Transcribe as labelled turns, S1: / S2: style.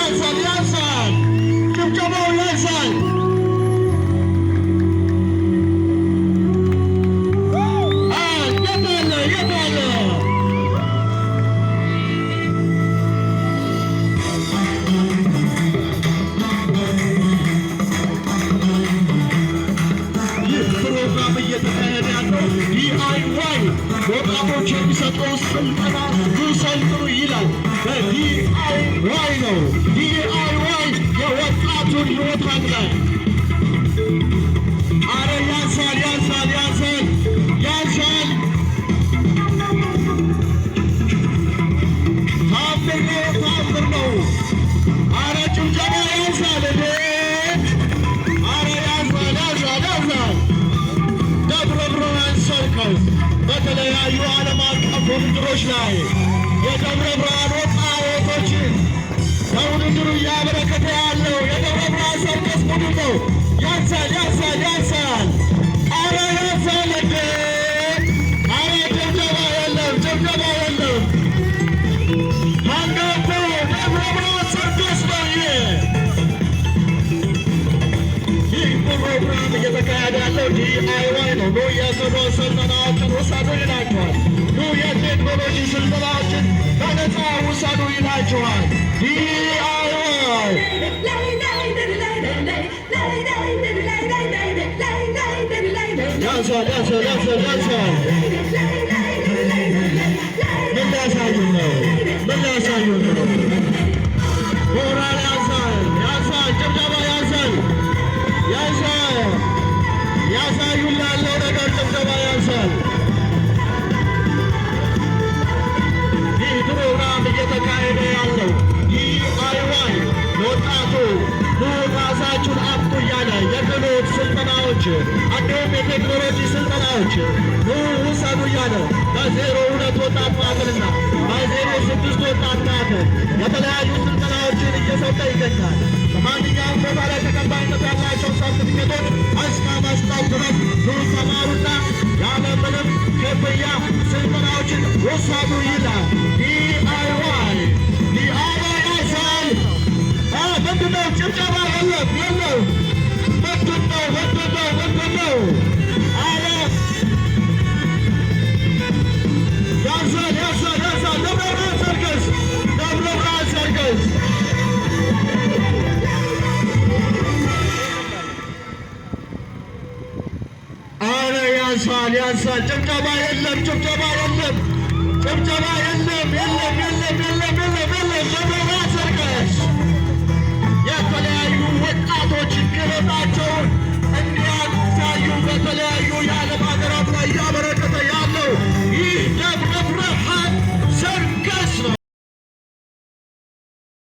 S1: ያንሳል ጭብጨባው ያንሳል የታለ ይህ ፕሮግራም እየተካሄደ ያለው ዲአይዋይ ወጣቶች የሚሰጠው ስልጠና ይሰልጥኑ ይላል። በዲአይዋይ ነው። ዲአይዋይ የወጣቱን ሕይወት ላይ አረ ያንሳል ያንሳል ያንሳል ያንሳል ታምር ነው። አረ ጭብጨባ ያንሳል እንዴ! አረ ያንሳል ያንሳል ያንሳል። ደብረ ብርሃን ሰርከስ በተለያዩ ዓለም አቀፍ ውድድሮች ላይ የደብረ ብርሃን ወጣቶችን ለውድድሩ እያበረከተ ያለው የደብረ ብርሃን ሰርከስ ቡድን ነው። ያንሳል ያንሳል ያንሳል። አረ ያንሳል እንዴ! አረ ጭብጨባ የለም ጭብጨባ የለም። አንጋፋ ደብረ ብርሃን ሰርከስ ነው። ይህ ፕሮግራም እየተካሄደ ያለው ዲአይዋይ ነው። ኑ የክብር ስልጠናዎችን ውሰዱ ይላችኋል። ኑ የቴክኖሎጂ ስልጠናዎችን በነፃ ውሰዱ ይላችኋል። ዲአይዋይ ያንሳል ያንሳል ያንሳል ያንሳል። ምን ሊያሳዩን ነው? ምን ሊያሳዩን ነው? ሞራል ያንሳል ያንሳል ጭብጨባ ያንሳል ያንሳል። ያሳዩን ላለው ነገር ጭብጨባ ያንሳል። ይህ ፕሮግራም እየተካሄደ ያለው ዲአይዋይ ወጣቱ ኑ ራሳችሁን አብቁ እያለ የክህሎት ስልጠናዎች እንዲሁም የቴክኖሎጂ ስልጠናዎች ኑ ውሰዱ እያለ በ02 ወጣት ማዕከልና በ06 ወጣት ማዕከል የተለያዩ ስልጠናዎችን እየሰጠ ይገኛል። በማንኛውም ቦታ ላይ ተቀባይነት ያላቸው ሰርቲፊኬቶች እስከ መስጠት ድረስ ኑ ተማሩና ያለምንም ክፍያ ስልጠናዎችን ውሰዱ ይላል ዲአይዋይ። ዲአይዋይ ያንሳል። ምንድነው? ጭብጨባ የለም የለም። ምንድነው? ምንድነው? ምንድነው? አረ ያንሳል ያንሳል ያንሳል። ደብረ ብርሃን ሰርከስ ደብረ ብርሃን ሰርከስ አረ ያንሳል ያንሳል። ጭብጨባ የለም ጭብጨባ የለም ጭብጨባ የለም የለም የለም የለም የለም የለም። ደብረ ብርሃን